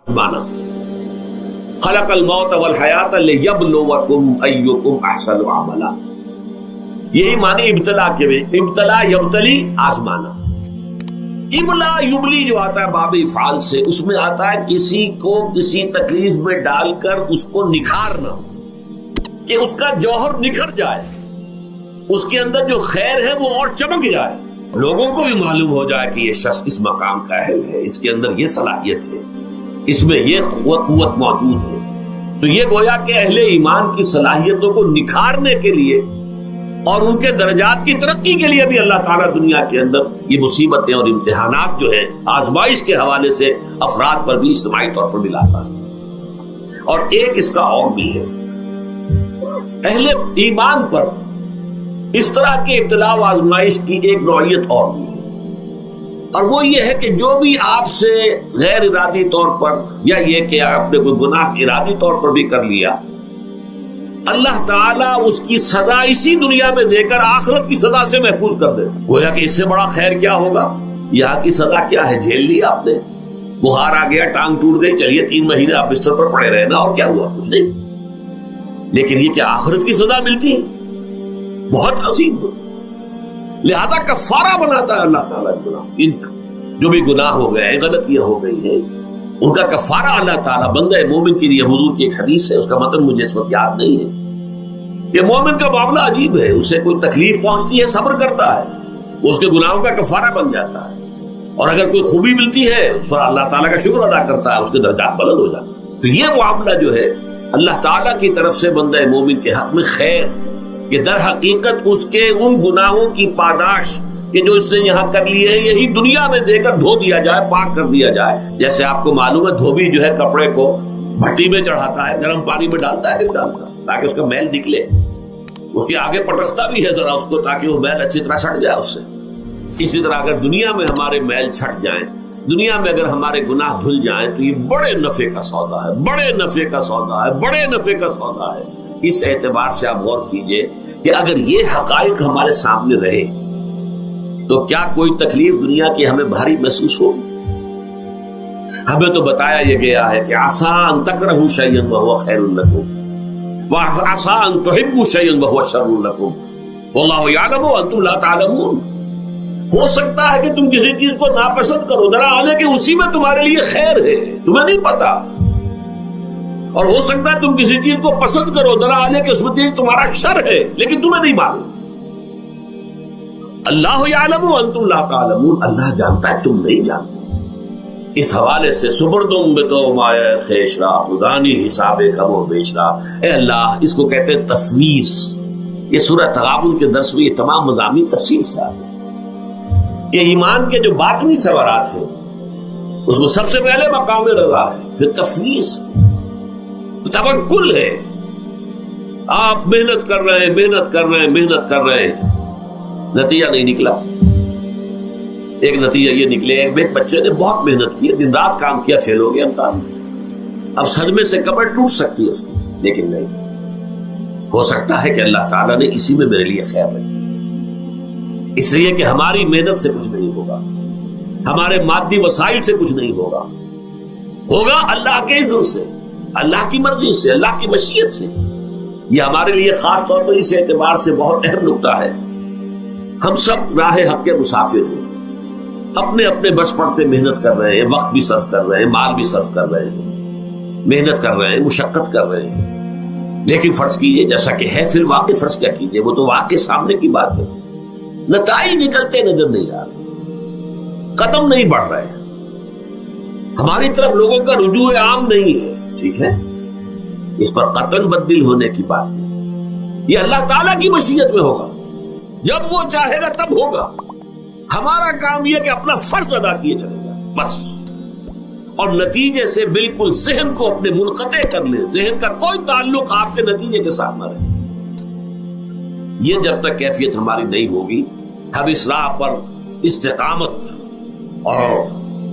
مانا خلق الموت والحیات لیبلوکم ایکم احسن عملا، یہی معنی ابتلا کے میں، ابتلا یبتلی آزمانا. ابلا یبلی جو آتا ہے باب افعال سے، اس میں آتا ہے کسی کو کسی تکلیف میں ڈال کر اس کو نکھارنا، کہ اس کا جوہر نکھر جائے، اس کے اندر جو خیر ہے وہ اور چمک جائے، لوگوں کو بھی معلوم ہو جائے کہ یہ شخص اس مقام کا اہل ہے، اس کے اندر یہ صلاحیت ہے، اس میں یہ قوت موجود ہے. تو یہ گویا کہ اہل ایمان کی صلاحیتوں کو نکھارنے کے لیے اور ان کے درجات کی ترقی کے لیے بھی اللہ تعالیٰ دنیا کے اندر یہ مصیبتیں اور امتحانات جو ہیں آزمائش کے حوالے سے افراد پر بھی اجتماعی طور پر بھی لاتا ہے. اور ایک اس کا اور بھی ہے، اہل ایمان پر اس طرح کے ابتلا و آزمائش کی ایک نوعیت اور بھی ہے، اور وہ یہ ہے کہ جو بھی آپ سے غیر ارادی طور پر، یا یہ کہ آپ نے کوئی گناہ ارادی طور پر بھی کر لیا، اللہ تعالیٰ اس کی سزا اسی دنیا میں دے کر آخرت کی سزا سے محفوظ کر دے. گویا کہ اس سے بڑا خیر کیا ہوگا؟ یہاں کی سزا کیا ہے؟ جھیل لی آپ نے، بخار آ گیا، ٹانگ ٹوٹ گئی، چلیے 3 مہینے آپ بستر پر پڑے رہے نا، اور کیا ہوا؟ کچھ نہیں. لیکن یہ کیا آخرت کی سزا ملتی ہے؟ بہت عظیم ہے. لہذا کفارہ بناتا ہے اللہ تعالیٰ ان جو بھی گناہ ہو گئے ہیں، غلطیاں ہو گئی ہیں، ان کا کفارہ اللہ تعالیٰ بندہ مومن کے لیے. حضور کی ایک حدیث ہے، اس کا متن مجھے اس وقت یاد نہیں ہے، کہ مومن کا معاملہ عجیب ہے، اسے کوئی تکلیف پہنچتی ہے صبر کرتا ہے، اس کے گناہوں کا کفارہ بن جاتا ہے، اور اگر کوئی خوبی ملتی ہے اس پر اللہ تعالیٰ کا شکر ادا کرتا ہے، اس کے درجات بلند ہو جاتے ہیں. تو یہ معاملہ جو ہے اللہ تعالیٰ کی طرف سے بندہ مومن کے حق میں خیر، کہ در حقیقت اس کے ان گناہوں کی پاداش کہ جو اس نے یہاں کر لیے ہیں، یہی دنیا میں دے کر دھو دیا جائے، پاک کر دیا جائے. جیسے آپ کو معلوم ہے دھوبی جو ہے کپڑے کو بھٹی میں چڑھاتا ہے، گرم پانی میں ڈالتا ہے، نہیں ڈالتا، تاکہ اس کا میل نکلے، اس کے آگے پٹکتا بھی ہے ذرا اس کو، تاکہ وہ میل اچھی طرح چھٹ جائے اس سے. اسی طرح اگر دنیا میں ہمارے میل چھٹ جائیں، دنیا میں اگر ہمارے گناہ دھل جائیں، تو یہ بڑے نفع کا سودا ہے، بڑے نفع کا سودا ہے، بڑے نفع کا سودا ہے. اس اعتبار سے آپ غور کیجئے کہ اگر یہ حقائق ہمارے سامنے رہے تو کیا کوئی تکلیف دنیا کی ہمیں بھاری محسوس ہوگی؟ ہمیں تو بتایا یہ گیا ہے کہ عسیٰ ان تکرہوا شیئا وہو خیر لکم وعسیٰ ان تحبوا شیئا وہو شر لکم واللہ یعلم وانتم لا تعلمون. ہو سکتا ہے کہ تم کسی چیز کو ناپسند کرو، ذرا آنے کہ اسی میں تمہارے لیے خیر ہے، تمہیں نہیں پتا، اور ہو سکتا ہے تم کسی چیز کو پسند کرو، ذرا آنے کہ اس میں تمہارا شر ہے، لیکن تمہیں نہیں معلوم. اللہ یعلم وانتم لا تعلمون، اللہ جانتا ہے تم نہیں جانتے. اس حوالے سے سبردم بتو مایا خیشرا خدانی حساب کم و بیشرا، اے اللہ، اس کو کہتے ہیں تفویض. یہ سورہ تغابن کے درس میں یہ تمام مضامین تفصیل سے آتے ہیں کہ ایمان کے جو باطنی ثمرات ہیں اس میں سب سے پہلے مقام رضا ہے، پھر تفویض، توکل ہے. آپ محنت کر رہے ہیں، محنت کر رہے ہیں، محنت کر رہے ہیں، نتیجہ نہیں نکلا. ایک نتیجہ یہ نکلے، ایک بچے نے بہت محنت کی، دن رات کام کیا، فیل ہو گیا امتحان. اب صدمے سے کمر ٹوٹ سکتی ہے اس کی، لیکن نہیں، ہو سکتا ہے کہ اللہ تعالیٰ نے اسی میں میرے لیے خیر رکھی، اس لیے کہ ہماری محنت سے کچھ نہیں ہوگا، ہمارے مادی وسائل سے کچھ نہیں ہوگا، ہوگا اللہ کے اذن سے، اللہ کی مرضی سے، اللہ کی مشیت سے. یہ ہمارے لیے خاص طور پر اس اعتبار سے بہت اہم نکتہ ہے. ہم سب راہ حق کے مسافر ہیں، اپنے اپنے بس پڑتے محنت کر رہے ہیں، وقت بھی صرف کر رہے ہیں، مال بھی صرف کر رہے ہیں، محنت کر رہے ہیں، مشقت کر رہے ہیں. لیکن فرض کیجئے جیسا کہ ہے، پھر واقع فرض کیا کیجئے، وہ تو واقع سامنے کی بات ہے، نتائج نکلتے نظر نہیں آ رہے، قدم نہیں بڑھ رہے، ہماری طرف لوگوں کا رجوع عام نہیں ہے. ٹھیک ہے، اس پر قطعاً بدل ہونے کی بات نہیں، یہ اللہ تعالیٰ کی مشیت میں ہوگا، جب وہ چاہے گا تب ہوگا. ہمارا کام یہ کہ اپنا فرض ادا کیے چلے گا بس، اور نتیجے سے بالکل ذہن کو اپنے منقطع کر لیں، ذہن کا کوئی تعلق آپ کے نتیجے کے ساتھ نہ رہے. یہ جب تک کیفیت ہماری نہیں ہوگی، ہم اس راہ پر استقامت اور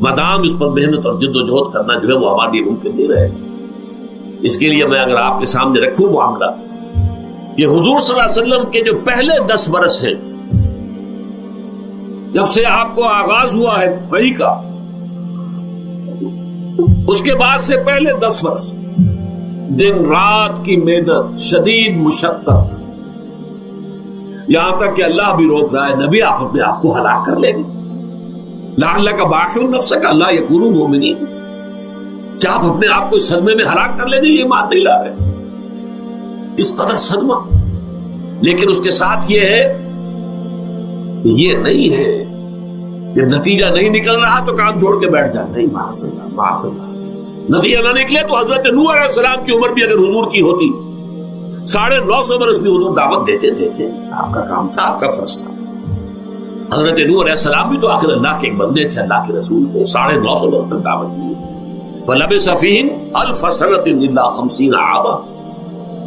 مدام اس پر محنت اور جد و جہد کرنا جو ہے وہ ہمارے لیے ممکن نہیں رہے گا. اس کے لیے میں اگر آپ کے سامنے رکھوں معاملہ کہ حضور صلی اللہ علیہ وسلم کے جو پہلے 10 برس ہیں، جب سے آپ کو آغاز ہوا ہے وحی کا، اس کے بعد سے پہلے 10 برس دن رات کی محنت، شدید مشقت، یہاں تک کہ اللہ بھی روک رہا ہے نبی آپ اپنے آپ کو ہلاک کر لیں گے، لعلک باخع نفسک الا یکونوا مؤمنین، کیا آپ اپنے آپ کو اس صدمے میں ہلاک کر لیں گے؟ یہ ایمان نہیں لا رہے، اس قدر صدمہ۔ لیکن اس کے ساتھ یہ ہے کہ یہ نہیں ہے جب نتیجہ نہیں نکل رہا تو کام چھوڑ کے بیٹھ جائے، نہیں، معاذ اللہ معاذ اللہ، نتیجہ نہ نکلے تو حضرت نوح علیہ السلام کی عمر بھی اگر حضور کی ہوتی 950 برس بھی حضور دعوت دیتے تھے، آپ کا کام تھا، آپ کا فرض تھا۔ حضرت نوح علیہ السلام بھی تو آخر اللہ کے ایک بندے تھے، اللہ کے رسول تھے، 950 برس تک دعوت دی۔ فلبث فیہم 1000 سنۃ الا 50 عاما،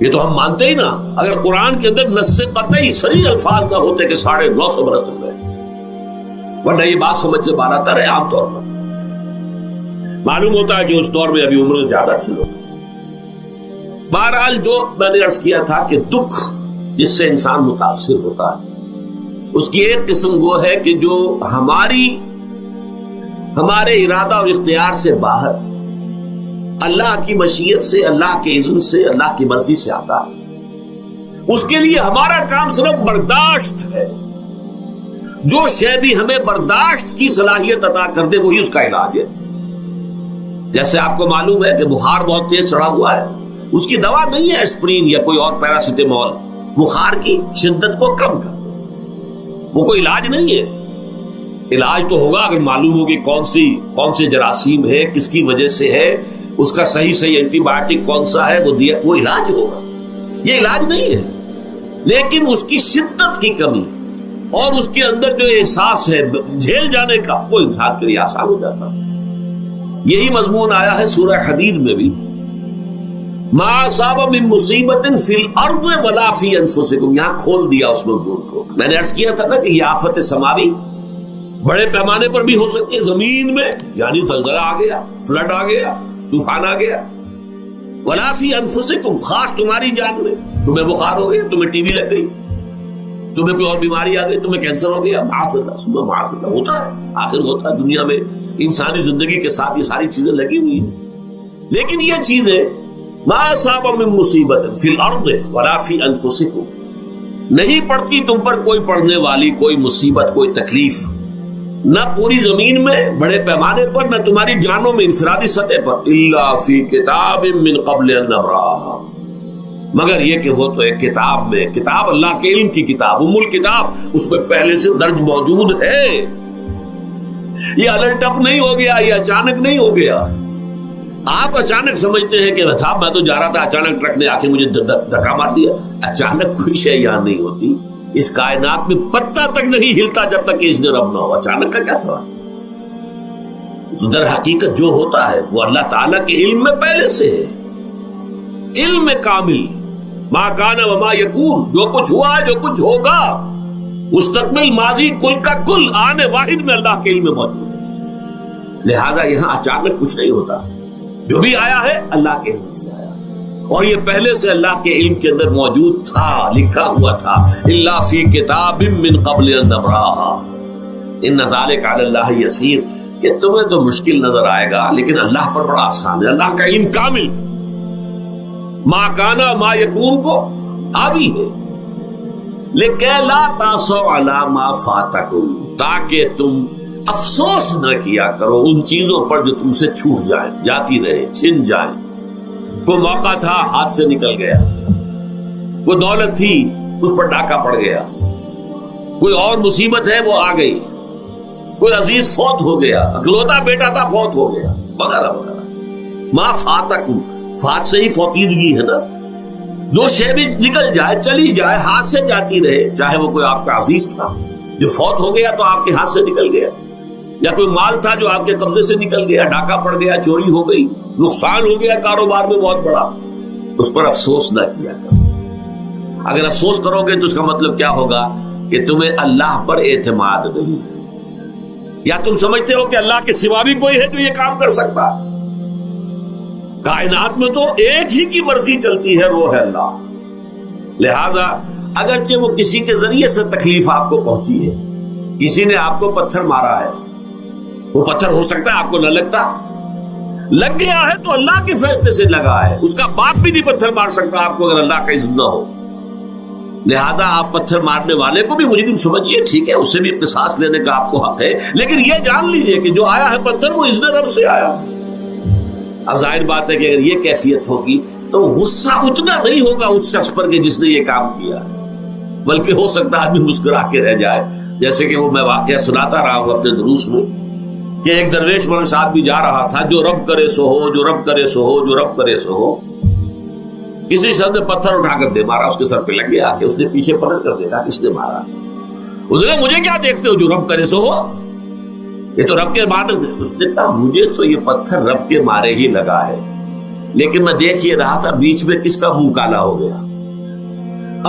یہ تو ہم مانتے ہی نا، اگر قرآن کے اندر نص قطعی صریح الفاظ نہ ہوتے کہ 950 برس تک رہے، ورنہ یہ بات سمجھ سے باہر آتا ہے۔ عام طور پر معلوم ہوتا ہے کہ اس دور میں ابھی عمر زیادہ تھی لوگ۔ بہرحال جو میں نے عرض کیا تھا کہ دکھ جس سے انسان متاثر ہوتا ہے اس کی ایک قسم وہ ہے کہ جو ہمارے ارادہ اور اختیار سے باہر، اللہ کی مشیت سے، اللہ کے اذن سے، اللہ کی مرضی سے آتا ہے، اس کے لیے ہمارا کام صرف برداشت ہے۔ جو شے بھی ہمیں برداشت کی صلاحیت عطا کر دے وہی اس کا علاج ہے۔ جیسے آپ کو معلوم ہے کہ بخار بہت تیز چڑھا ہوا ہے، اس کی دوا نہیں ہے اسپرین یا کوئی اور پیراسیٹامول، بخار کی شدت کو کم کر دے، وہ کوئی علاج نہیں ہے۔ علاج تو ہوگا اگر معلوم ہو کہ کون سے جراثیم ہے، کس کی وجہ سے ہے، اس کا صحیح اینٹی بایوٹک کون سا ہے، وہ علاج ہوگا۔ یہ علاج نہیں ہے، لیکن اس کی شدت کی کمی اور اس کے اندر جو احساس ہے جھیل جانے کا، وہ انسان کے لیے آسان ہو جاتا ہے۔ یہی مضمون آیا ہے سورہ حدید میں بھی، ما اصاب من مصیبت فی الارض ولا فی انفسکم، یہاں کھول دیا اس مضمون کو۔ میں نے عرض کیا تھا نا کہ یہ آفت سماوی بڑے پیمانے پر بھی ہو سکتی ہے، زمین میں یعنی زلزلہ آ گیا، فلڈ آ گیا، طوفان آ گیا، ولا فی انفسکم، خاص تمہاری جان میں، تمہیں بخار ہو گیا، تمہیں ٹی بی لگ گئی، تمہیں کوئی اور بیماری آ گئی، تمہیں کینسر ہو گیا، معاذ اللہ معاذ اللہ، ہوتا ہے، آخر ہوتا ہے، دنیا میں انسانی زندگی کے ساتھ یہ ساری چیزیں لگی ہوئی ہیں۔ لیکن یہ چیزیں ما اصاب من مصیبت فی الارض ولا فی انفسکم، نہیں پڑتی تم پر کوئی پڑنے والی کوئی مصیبت، کوئی تکلیف، نہ پوری زمین میں بڑے پیمانے پر، نہ تمہاری جانوں میں انفرادی سطح پر، الا فی کتاب من قبل ان نبرأھا، مگر یہ کہ وہ تو ایک کتاب میں، کتاب اللہ کے علم کی کتاب، ام الکتاب، اس میں پہلے سے درج موجود ہے۔ یہ الٹ اپ نہیں ہو گیا، یہ اچانک نہیں ہو گیا۔ آپ اچانک سمجھتے ہیں کہ صاحب میں تو جا رہا تھا، اچانک ٹرک نے آ کے مجھے دھکا مار دیا۔ اچانک کوئی شے یہاں نہیں ہوتی، اس کائنات میں پتہ تک نہیں ہلتا جب تک کہ اس نے رب نہ ہو۔ اچانک کا کیا سوال؟ در حقیقت جو ہوتا ہے وہ اللہ تعالیٰ کے علم میں پہلے سے ہے، علم کامل، ما کان وما یکون، جو کچھ ہوا جو کچھ ہوگا، مستقبل، ماضی، کل کا کل، آنے واحد میں اللہ کے علم میں موجود ہے۔ لہذا یہاں اچانک کچھ نہیں ہوتا، جو بھی آیا ہے اللہ کے علم سے آیا، اور یہ پہلے سے اللہ کے علم کے اندر موجود تھا، لکھا ہوا تھا، الا فی کتاب من قبل ان نبرأھا ان ذلک علی اللہ یسیر۔ یہ تمہیں تو مشکل نظر آئے گا لیکن اللہ پر بڑا آسان ہے، اللہ کا علم کامل، ما کانا ما یکون کو آگی ہے۔ لیکن لا تاسوا علی ما فاتکم، تاکہ تم افسوس نہ کیا کرو ان چیزوں پر جو تم سے چھوٹ جائیں، جاتی رہے، چھن جائیں۔ کوئی موقع تھا ہاتھ سے نکل گیا، کوئی دولت تھی اس پر ڈاکہ پڑ گیا، کوئی اور مصیبت ہے وہ آ گئی، کوئی عزیز فوت ہو گیا، اکلوتا بیٹا تھا فوت ہو گیا، وغیرہ وغیرہ۔ ما فاتکم، فات سے ہی فوتیدگی ہے نا، جو شے بھی نکل جائے، چلی جائے، ہاتھ سے جاتی رہے، چاہے وہ کوئی آپ کا عزیز تھا جو فوت ہو گیا تو آپ کے ہاتھ سے نکل گیا، یا کوئی مال تھا جو آپ کے قبضے سے نکل گیا، ڈاکہ پڑ گیا، چوری ہو گئی، نقصان ہو گیا کاروبار میں بہت بڑا، اس پر افسوس نہ کیا کرو۔ اگر افسوس کرو گے تو اس کا مطلب کیا ہوگا کہ تمہیں اللہ پر اعتماد نہیں ہے، یا تم سمجھتے ہو کہ اللہ کے سوا بھی کوئی ہے جو یہ کام کر سکتا۔ کائنات میں تو ایک ہی کی مرضی چلتی ہے، وہ ہے اللہ۔ لہذا اگرچہ وہ کسی کے ذریعے سے تکلیف آپ کو پہنچی ہے، کسی نے آپ کو پتھر مارا ہے، وہ پتھر ہو سکتا ہے آپ کو نہ لگتا، لگ گیا ہے تو اللہ کے فیصلے سے لگا ہے، اس کا باپ بھی نہیں پتھر مار سکتا آپ کو اگر اللہ کا اذن نہ ہو۔ لہذا آپ پتھر مارنے والے کو بھی مجرم سمجھیے، ٹھیک ہے، اس سے بھی قصاص لینے کا آپ کو حق ہے، لیکن یہ جان لیجئے کہ جو آیا ہے پتھر وہ اذن رب سے آیا۔ اب ظاہر بات ہے کہ اگر یہ کیفیت ہوگی تو غصہ اتنا نہیں ہوگا اس شخص پر کہ جس نے یہ کام کیا ہے، بلکہ ہو سکتا ہے آدمی مسکرا کے رہ جائے، جیسے کہ وہ میں واقعہ سناتا رہا ہوں اپنے دروس میں کہ ایک درویش میرے ساتھ بھی جا رہا تھا، جو رب کرے سو ہو، جو رب کرے سو ہو، جو رب کرے سو ہو۔ کسی شخص نے پتھر اٹھا کر دے مارا، اس کے سر پہ لگ گیا، کہ اس نے پیچھے پلٹ کر دیکھا کس نے مارا۔ اس نے کہا مجھے کیا دیکھتے ہو، جو رب کرے سو ہو، یہ تو رب کے مارے سے۔ اس نے کہا مجھے تو یہ پتھر رب کے مارے ہی لگا ہے، لیکن میں دیکھ یہ رہا تھا بیچ میں کس کا منہ کالا ہو گیا،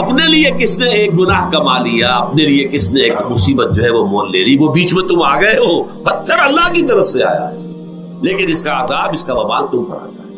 اپنے لیے کس نے ایک گناہ کما لیا، اپنے لیے کس نے ایک مصیبت جو ہے وہ مول لے لی، وہ بیچ میں تم آ گئے ہو۔ پتھر اللہ کی طرف سے آیا ہے، لیکن اس کا عذاب، اس کا وبال تم پر آ جائے۔